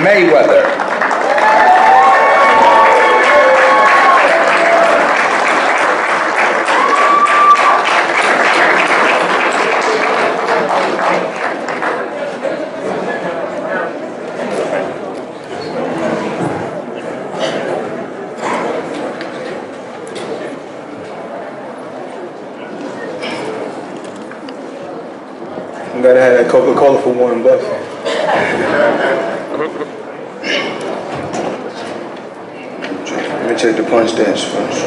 Mayweather. You gotta have that Coca-Cola for Warren Buffett. Let me check the punch stats first.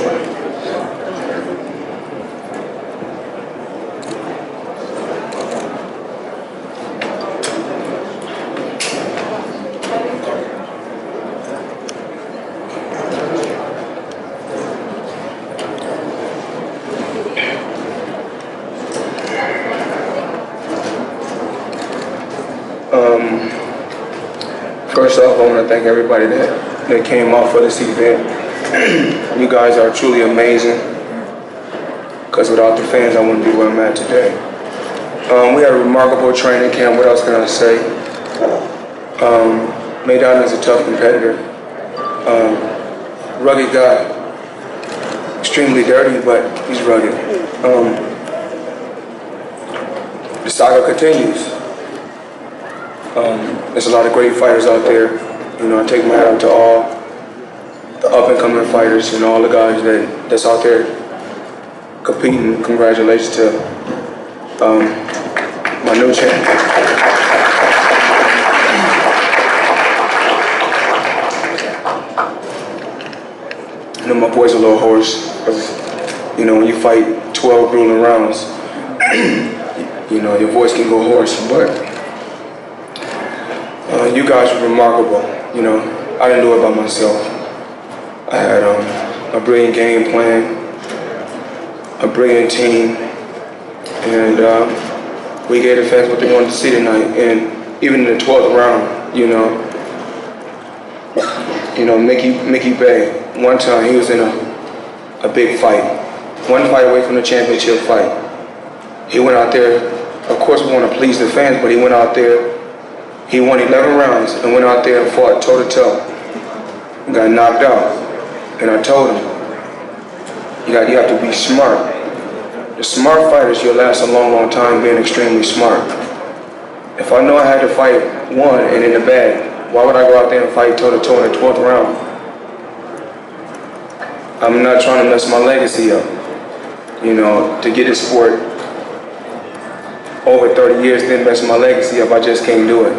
First off, I want to thank everybody that came out for this event. You guys are truly amazing, because without the fans, I wouldn't be where I'm at today. We had a remarkable training camp. What else can I say? Maidana is a tough competitor. Rugged guy. Extremely dirty, but he's rugged. The saga continues. There's a lot of great fighters out there. You know, I take my hat out to all the up-and-coming fighters and all the guys that's out there competing. Congratulations to my new champion. I know my boy's a little hoarse, because, you know, when you fight 12 grueling rounds, you know, your voice can go hoarse, but you guys were remarkable. You know, I didn't do it by myself. I had a brilliant game plan, a brilliant team, and we gave the fans what they wanted to see tonight. And even in the 12th round, you know, Mickey Bay, one time he was in a big fight, one fight away from the championship fight. He went out there. Of course, we want to please the fans, but he went out there. He won 11 rounds and went out there and fought toe-to-toe. Got knocked out. And I told him, you have to be smart. The smart fighters, you'll last a long, long time being extremely smart. If I know I had to fight one and in the bag, why would I go out there and fight toe-to-toe in the 12th round? I'm not trying to mess my legacy up. You know, to get this sport over 30 years didn't mess my legacy up. I just can't do it.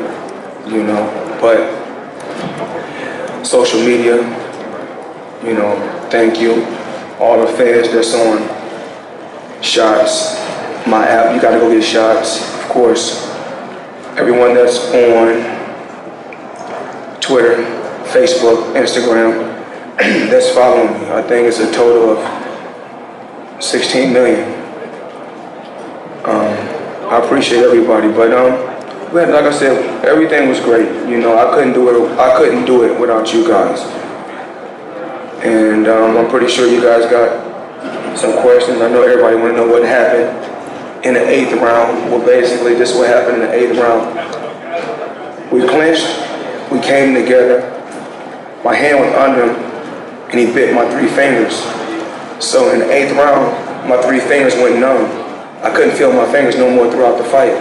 You know, but social media, you know, thank you. All the fans that's on shots, my app, you gotta go get shots, of course. Everyone that's on Twitter, Facebook, Instagram, that's following me. I think it's a total of 16 million. I appreciate everybody, but like I said, everything was great. You know, I couldn't do it without you guys. And I'm pretty sure you guys got some questions. I know everybody want to know what happened in the 8th round. Well, basically, this is what happened in the 8th round. We clinched. We came together. My hand went under him, and he bit my 3 fingers. So in the 8th round, my 3 fingers went numb. I couldn't feel my fingers no more throughout the fight.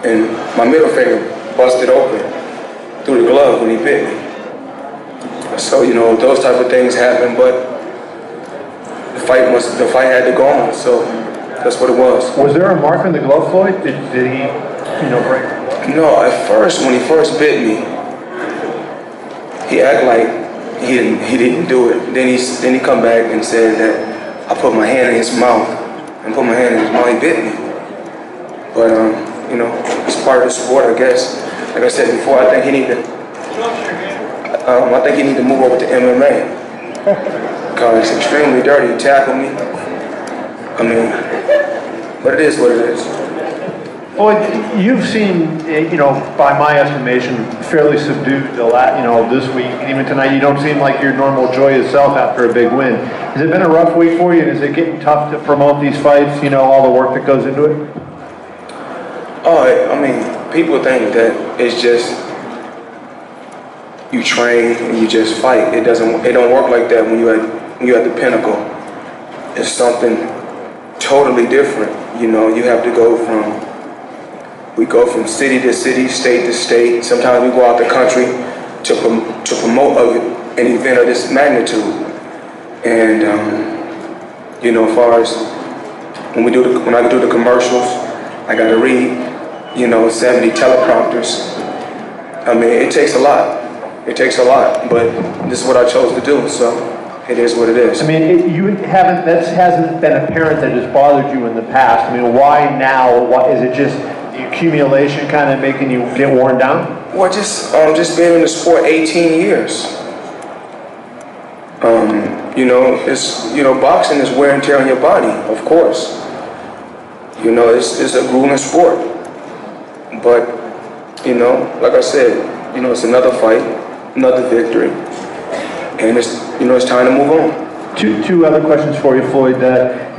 And my middle finger busted open through the glove when he bit me. So, you know, those type of things happen, but the fight had to go on, so that's what it was. Was there a mark on the glove, Floyd? Did he, you know, break? No, at first, when he first bit me, he acted like he didn't do it. Then he come back and said that I put my hand in his mouth, and put my hand in his mouth, he bit me. But you know, it's part of the sport, I guess. Like I said before, I think he need to move over to MMA, because it's extremely dirty. He tackled me. I mean, but it is what it is. Well, you've seen, you know, by my estimation, fairly subdued this week, and even tonight. You don't seem like your normal joyous self after a big win. Has it been a rough week for you? Is it getting tough to promote these fights? You know, all the work that goes into it. Oh, I mean, people think that it's just you train and you just fight. It don't work like that when you're at the pinnacle. It's something totally different. You know, you have to we go from city to city, state to state. Sometimes we go out the country to promote an event of this magnitude. And you know, as far as when I do the commercials, I got to read, 70 teleprompters. I mean, it takes a lot. It takes a lot, but this is what I chose to do, so it is what it is. I mean, that hasn't been apparent that it's bothered you in the past. I mean, why now? Why, is it just the accumulation kind of making you get worn down? Well, just being in the sport 18 years. Boxing is wear and tear on your body, of course. It's a grueling sport. But, like I said, it's another fight, another victory. And it's time to move on. Two other questions for you, Floyd.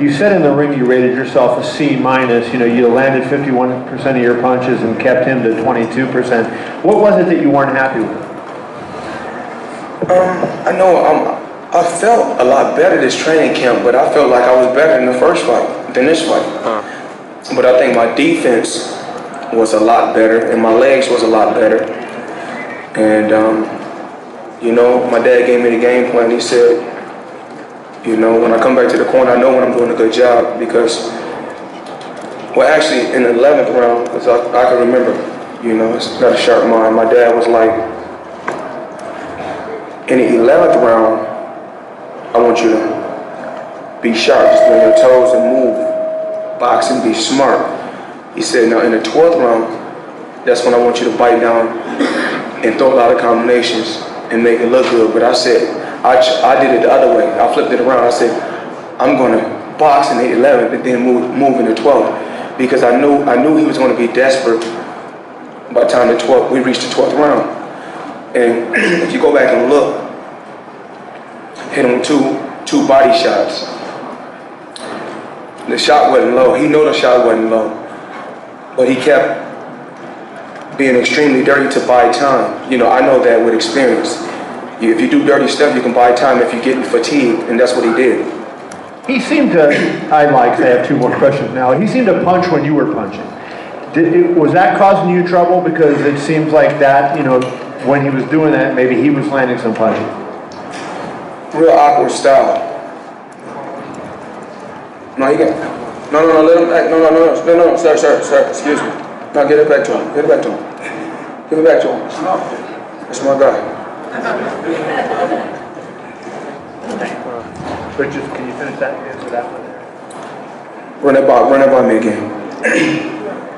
You said in the ring you rated yourself a C-. You landed 51% of your punches and kept him to 22%. What was it that you weren't happy with? I felt a lot better this training camp, but I felt like I was better in the first fight than this fight. But I think my defense was a lot better and my legs was a lot better. And my dad gave me the game plan. He said, when I come back to the corner, I know when I'm doing a good job because, actually in the 11th round, because I can remember, it's got a sharp mind. My dad was like, in the 11th round, I want you to be sharp, just be on your toes and move. Boxing, be smart. He said, now in the 12th round, that's when I want you to bite down and throw a lot of combinations and make it look good. But I said, I did it the other way. I flipped it around. I said, I'm going to box in the 11th and then move in the 12th because I knew he was going to be desperate by the time we reached the 12th round. And if you go back and look, hit him with two body shots. The shot wasn't low. He knew the shot wasn't low, but he kept being extremely dirty to buy time. I know that with experience. If you do dirty stuff, you can buy time if you're getting fatigued, and that's what he did. He seemed to, I have two more questions now. He seemed to punch when you were punching. Was that causing you trouble? Because it seems like that, when he was doing that, maybe he was landing some punches. Real awkward style. No, you can't. No, let him back. No, sir, excuse me. No, get it back to him. Give it back to him. That's my guy. But can you finish that answer that one? Run that by me again.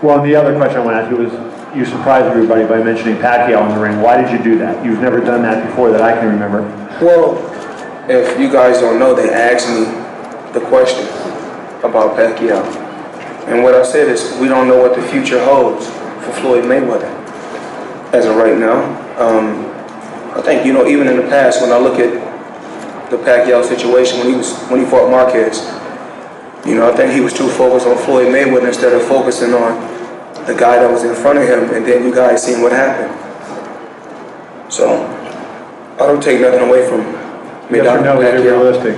Well, and the other question I want to ask you was, you surprised everybody by mentioning Pacquiao in the ring. Why did you do that? You've never done that before that I can remember. Well, if you guys don't know, they asked me the question about Pacquiao. And what I said is, we don't know what the future holds for Floyd Mayweather as of right now. I think, even in the past, when I look at the Pacquiao situation when he fought Marquez, I think he was too focused on Floyd Mayweather instead of focusing on the guy that was in front of him, and then you guys seen what happened. So, I don't take nothing away from Yes or no, is it realistic?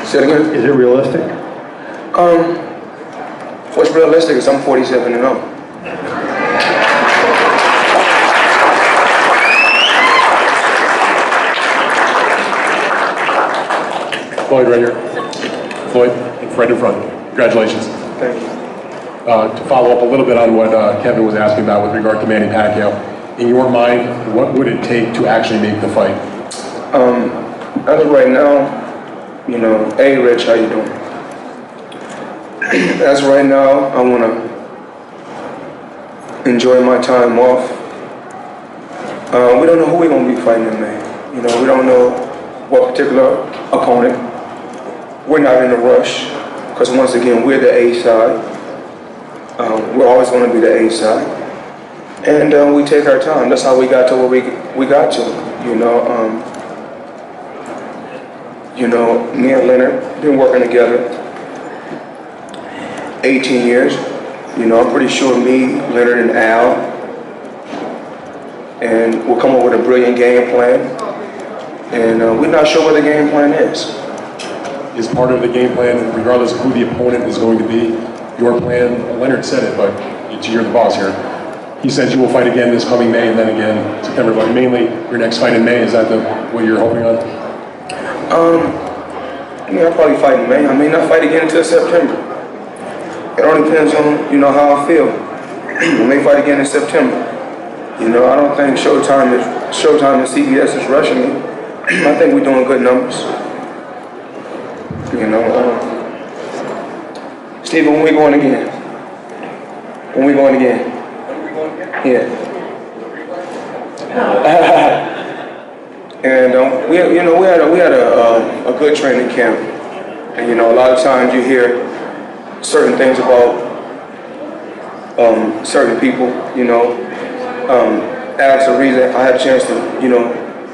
Say it again? Is it realistic? What's realistic is I'm 47-0. Floyd, right here. Floyd, right in front. Congratulations. Thank you. To follow up a little bit on what Kevin was asking about with regard to Manny Pacquiao, in your mind, what would it take to actually make the fight? As of right now, hey Rich, how you doing? As of right now, I want to enjoy my time off. We don't know who we're going to be fighting in May. We don't know what particular opponent. We're not in a rush, because once again, we're the A side. We're always going to be the A side. And we take our time. That's how we got to where we got to. Me and Leonard been working together 18 years. I'm pretty sure me, Leonard, and Al, and we'll come up with a brilliant game plan. And we're not sure what the game plan is. Is part of the game plan, regardless of who the opponent is going to be, your plan? Leonard said it, but you're the boss here. He says you will fight again this coming May and then again September, but mainly your next fight in May. Is that what you're hoping on? I'll probably fight in May. I may not fight again until September. It all depends on, how I feel. I may fight again in September. I don't think Showtime and CBS is rushing me. I think we're doing good numbers. Steve, when we going again? When we going again? Yeah. And we had a good training camp. And a lot of times you hear certain things about certain people. Alex Ariza, I had a chance to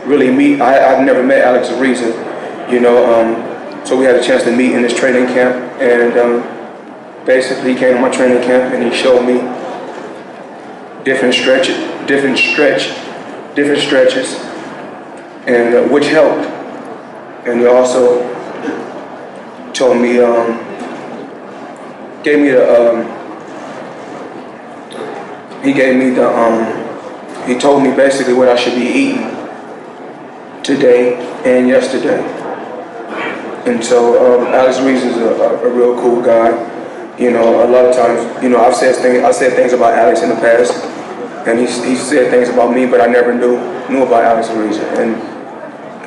really meet. I've never met Alex Ariza. So we had a chance to meet in this training camp, and basically he came to my training camp and he showed me different stretches, and which helped. And he also told me, he told me basically what I should be eating today and yesterday. And so Alex Reese is a real cool guy. A lot of times, I said things about Alex in the past, and he said things about me, but I never knew about Alex Reese. And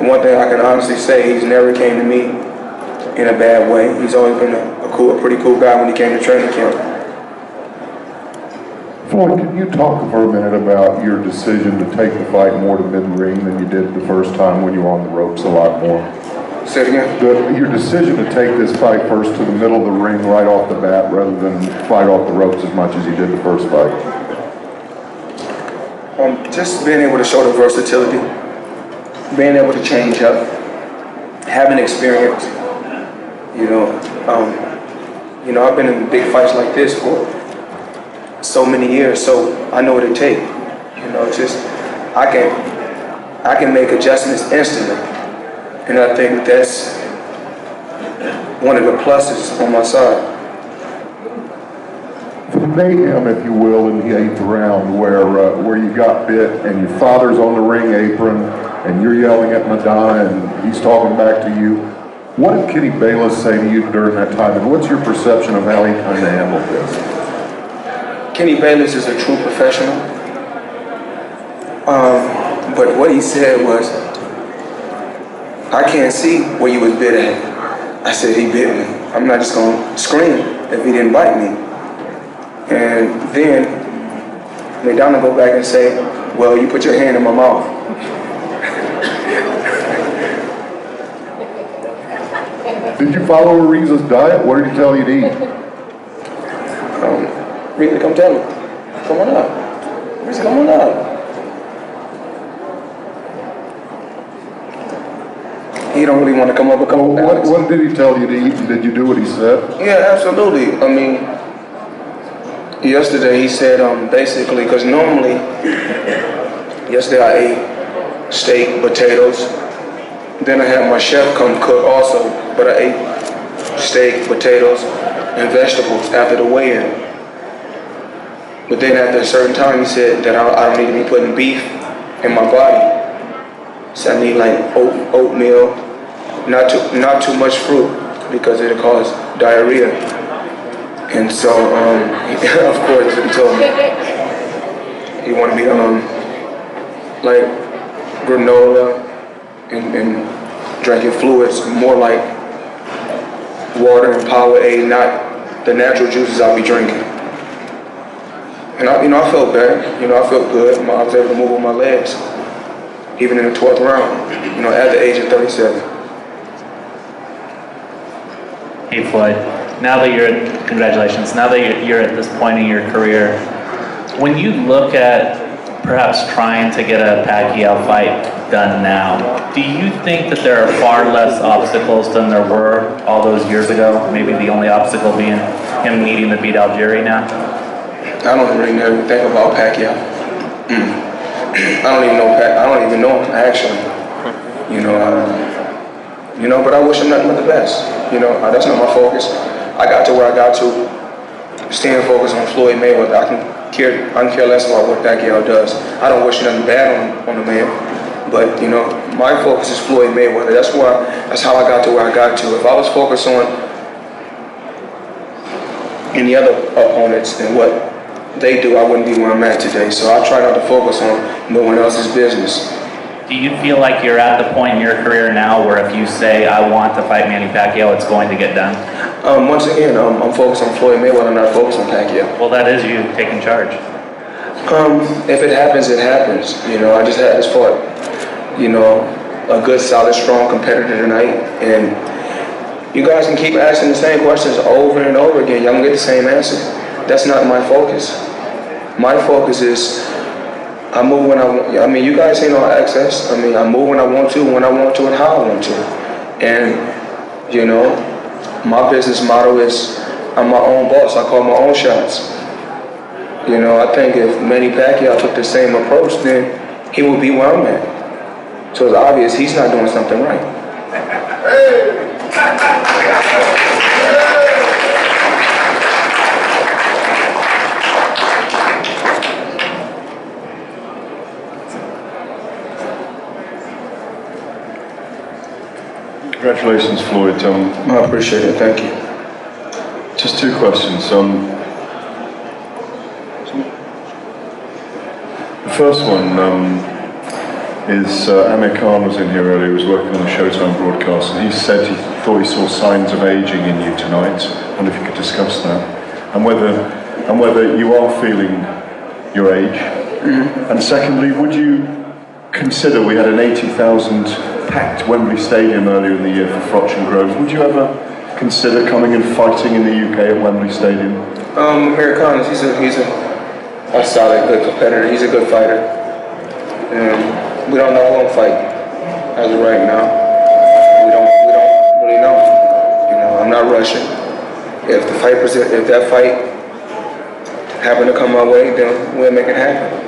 one thing I can honestly say, he's never came to me in a bad way. He's always been a pretty cool guy when he came to training camp. Floyd, can you talk for a minute about your decision to take the fight more to mid-ring than you did the first time when you were on the ropes a lot more? Say it again? Your decision to take this fight first to the middle of the ring right off the bat rather than fight off the ropes as much as you did the first fight. Just being able to show the versatility, being able to change up, having experience. I've been in big fights like this for so many years, so I know what it takes. I can make adjustments instantly, and I think that's one of the pluses on my side. The mayhem, if you will, in the 8th round, where you got bit and your father's on the ring apron and you're yelling at Maidana and he's talking back to you. What did Kenny Bayless say to you during that time, and what's your perception of how he kind of handled this? Kenny Bayless is a true professional, but what he said was, I can't see where you was bit at. I said, he bit me. I'm not just going to scream if he didn't bite me. And then Maidana go back and say, well, you put your hand in my mouth. Did you follow Ariza's diet? What did he tell you to eat? Rita, come tell me. Come on up. Rita, come on up. He don't really want to come up, but come up. What did he tell you to eat, and did you do what he said? Yeah, absolutely. I mean, yesterday he said basically, because normally, yesterday I ate steak, potatoes. Then I had my chef come cook also, but I ate steak, potatoes, and vegetables after the weigh-in. But then after a certain time, he said that I don't need to be putting beef in my body. So I need like oatmeal, not too much fruit because it'll cause diarrhea. And so, of course, he told me he wanted me like granola and drinking fluids, more like water and Powerade, not the natural juices I'll be drinking. And I felt better. I felt good. I was able to move with my legs, even in the 12th round. At the age of 37. Hey Floyd, congratulations. Now that you're at this point in your career, when you look at perhaps trying to get a Pacquiao fight done now, do you think that there are far less obstacles than there were all those years ago? Maybe the only obstacle being him needing to beat Algieri now? I don't really never think about Pacquiao. I don't even know Pat. I don't even know him actually. But I wish him nothing but the best. That's not my focus. I got to where I got to. Staying focused on Floyd Mayweather. I can care less about what Pacquiao does. I don't wish nothing bad on the man. But my focus is Floyd Mayweather. That's how I got to where I got to. If I was focused on any other opponents and what they do, I wouldn't be where I'm at today. So I try not to focus on no one else's business. Do you feel like you're at the point in your career now where if you say, I want to fight Manny Pacquiao, it's going to get done? Once again, I'm focused on Floyd Mayweather, I'm not focused on Pacquiao. Well, that is you taking charge. If it happens, it happens. I just fought, a good, solid, strong competitor tonight. And you guys can keep asking the same questions over and over again. Y'all gonna get the same answer. That's not my focus. My focus is I move when I want. I mean, you guys ain't on access. I mean, I move when I want to, when I want to, and how I want to. And, my business model is I'm my own boss. I call my own shots. I think if Manny Pacquiao took the same approach, then he would be where I'm at. So it's obvious he's not doing something right. Congratulations, Floyd. I appreciate it. Thank you. Just two questions. The first one is Amir Khan was in here earlier. He was working on the Showtime broadcast, and he said he thought he saw signs of aging in you tonight. I wonder if you could discuss that, and whether you are feeling your age. Mm-hmm. And secondly, would you consider, we had an 80,000 packed Wembley Stadium earlier in the year for Froch and Grove. Would you ever consider coming and fighting in the UK at Wembley Stadium? Amir Khan, he's a solid, good competitor. He's a good fighter. We don't know who I'm fighting as of right now. We don't really know. I'm not rushing. If that fight happened to come my way, then we'll make it happen.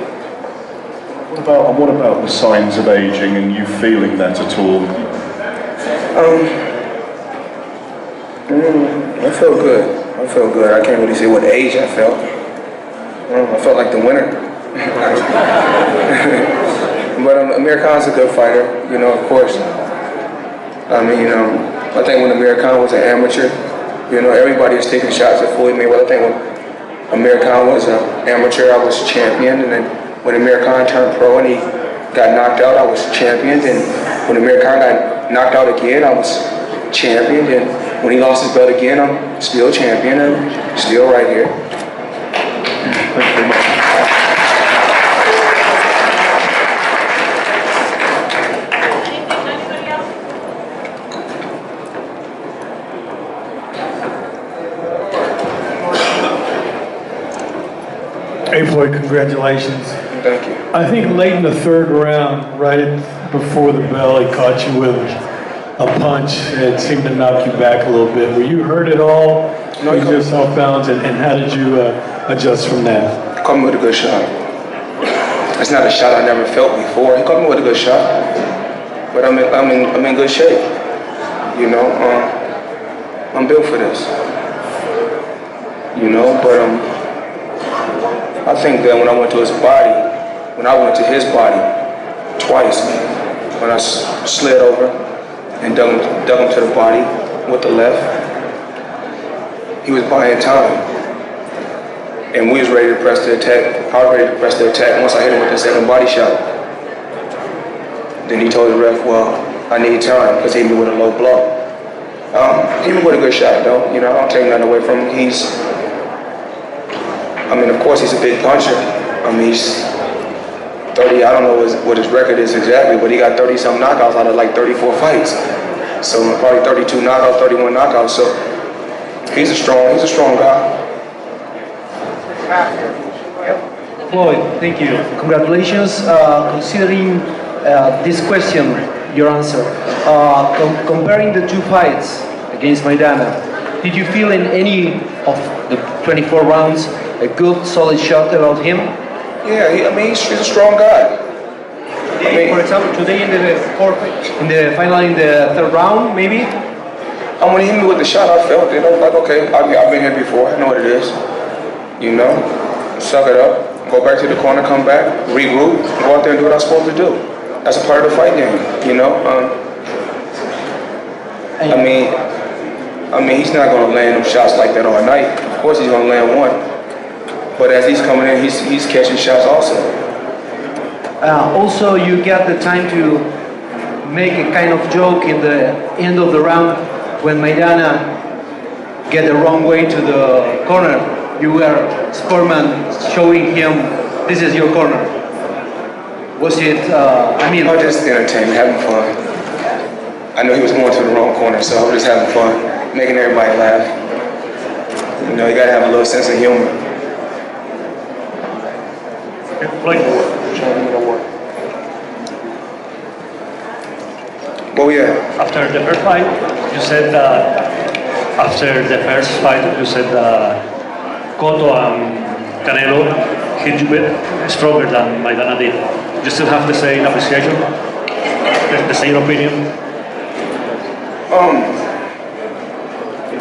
What about the signs of aging and you feeling that at all? I feel good. I can't really say what age I felt. I felt like the winner. But Amir Khan's a good fighter, of course. I think when Amir Khan was an amateur, everybody was taking shots at Floyd Mayweather. I think when Amir Khan was an amateur, I was champion, and then when Amir Khan turned pro and he got knocked out, I was champion. And when Amir Khan got knocked out again, I was champion. And when he lost his belt again, I'm still champion. I'm still right here. Thank you very much. Hey Floyd, congratulations. Thank you. I think late in the third round, right before the bell, he caught you with a punch that seemed to knock you back a little bit. Were you hurt at all? No, you just off balance, and how did you adjust from that? He caught me with a good shot. That's not a shot I never felt before. He caught me with a good shot, but I'm in good shape. I'm built for this. But I think that when I went to his body twice, when I slid over and dug him to the body with the left, he was buying time. And we was ready to press the attack. I was ready to press the attack once I hit him with the second body shot. Then he told the ref, well, I need time, because he hit me with a low blow. He hit me with a good shot, though. I don't take nothing away from him. Of course, he's a big puncher. He's 30, I don't know what his record is exactly, but he got 30-some knockouts out of like 34 fights. So probably 32 knockouts, 31 knockouts. So he's a strong guy. Floyd, thank you. Congratulations. Considering this question, your answer, comparing the two fights against Maidana, did you feel in any of the 24 rounds a good, solid shot about him? Yeah, he's a strong guy. mean- for example, today in the final, in the third round, maybe? When he hit me with the shot, I felt it. I was like, okay, I've been here before. I know what it is. You know, suck it up, go back to the corner, come back, regroup, go out there and do what I'm supposed to do. That's a part of the fight game, you know. I mean, he's not going to land them shots like that all night. Of course, he's going to land one. But as he's coming in, he's catching shots also. Also, you get the time to make a kind of joke in the end of the round when Maidana get the wrong way to the corner. You were Sportman showing him, this is your corner. Was it, I was just entertaining, having fun. I know he was going to the wrong corner, so I was just having fun, making everybody laugh. You know, you gotta have a little sense of humor. Oh yeah. After the first fight, you said Cotto and Canelo hit you stronger than Maidana did. You still have the same appreciation, the same opinion?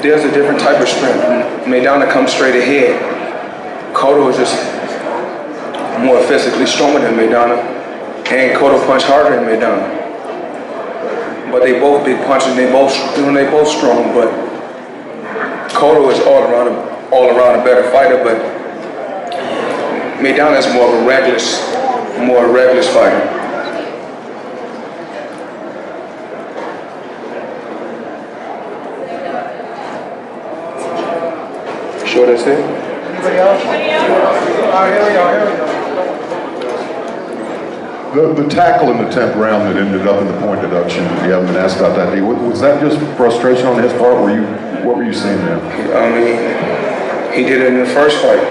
There's a different type of strength. Maidana comes straight ahead. Cotto is just more physically stronger than Maidana, and Cotto punch harder than Maidana. But they both big punches. They both strong. But Cotto is all around a better fighter. But Maidana is more of a reckless fighter. Sure, that's it. Anybody else? All right, here we go. The tackle in the 10th round that ended up in the point deduction, you haven't been asked about that, was that just frustration on his part? What were you seeing there? I mean, he did it in the first fight.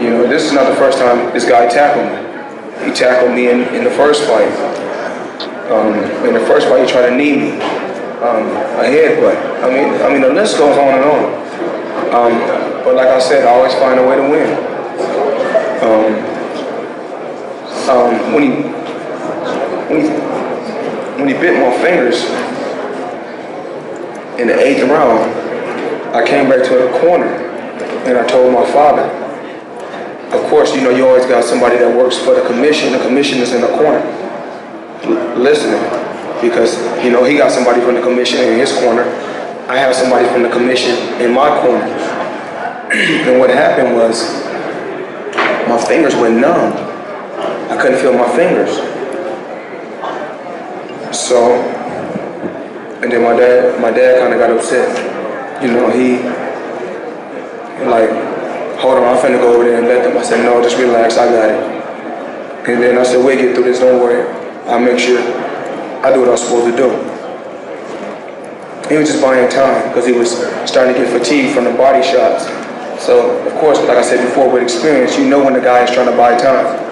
You know, this is not the first time this guy tackled me. He tackled me in the first fight. In the first fight, he tried to knee me, a headbutt. I mean, the list goes on and on. But like I said, I always find a way to win. When he bit my fingers in the 8th round, I came back to the corner and I told my father. Of course, you know, you always got somebody that works for the commission. The commission is in the corner listening because, you know, he got somebody from the commission in his corner. I have somebody from the commission in my corner. And what happened was my fingers went numb. I couldn't feel my fingers. So, and then my dad kind of got upset. You know, he like, hold on, I'm finna go over there and let them. I said, no, just relax, I got it. And then I said, we'll get through this, don't worry. I'll make sure I do what I'm supposed to do. He was just buying time because he was starting to get fatigued from the body shots. So, of course, like I said before, with experience, you know when the guy is trying to buy time.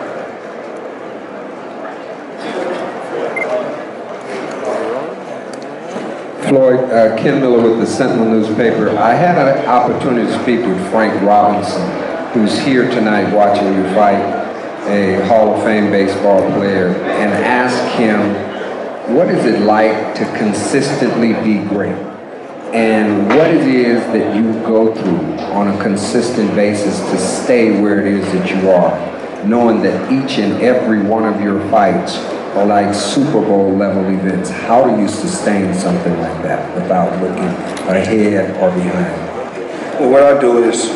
Floyd, Ken Miller with the Sentinel newspaper. I had an opportunity to speak with Frank Robinson, who's here tonight watching you fight, a Hall of Fame baseball player, and ask him, what is it like to consistently be great? And what it is that you go through on a consistent basis to stay where it is that you are, knowing that each and every one of your fights are like Super Bowl level events. How do you sustain something like that without looking ahead or behind? Well, what I do is,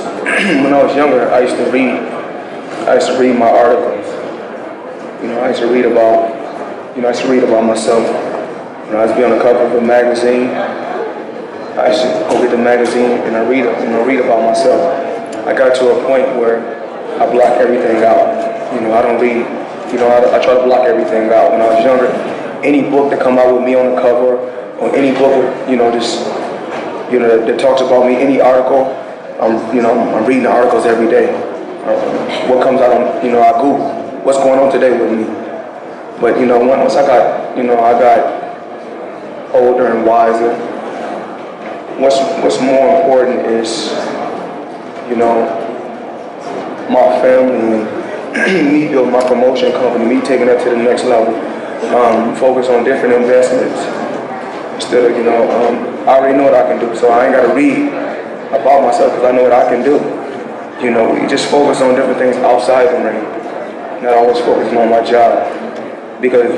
when I was younger, I used to read my articles. You know, I used to read about myself. When I used to be on the cover of a magazine, I used to go get the magazine and I read about myself. I got to a point where I block everything out. You know, I don't read. You know, I try to block everything out. When I was younger, any book that come out with me on the cover, or any book, you know, just, you know, that talks about me, any article, I'm reading the articles every day. What comes out on, you know, I Google what's going on today with me. But you know, once I got older and wiser, what's more important is, you know, my family me building my promotion company, me taking that to the next level, focus on different investments. Instead of, I already know what I can do, so I ain't got to read about myself because I know what I can do. You just focus on different things outside the ring, not always focusing on my job. Because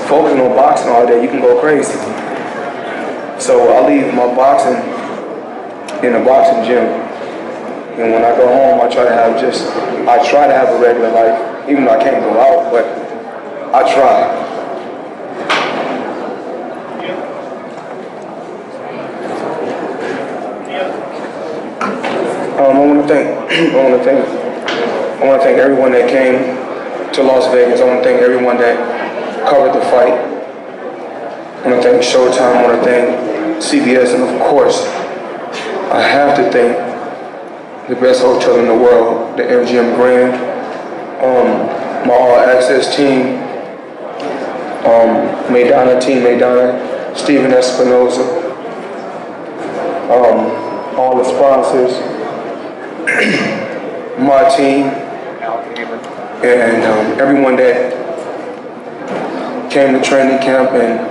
focusing on boxing all day, you can go crazy. So I leave my boxing in a boxing gym. And when I go home, I try to have a regular life, even though I can't go out, but I try. I want to thank everyone that came to Las Vegas. I want to thank everyone that covered the fight. I want to thank Showtime. I want to thank CBS, and of course, I have to thank the best hotel in the world, the MGM Grand, my All Access team, Maidana, Steven Espinoza, all the sponsors, my team, and everyone that came to training camp and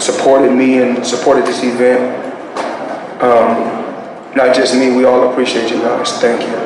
supported me and supported this event. Not just me, we all appreciate you guys. Thank you.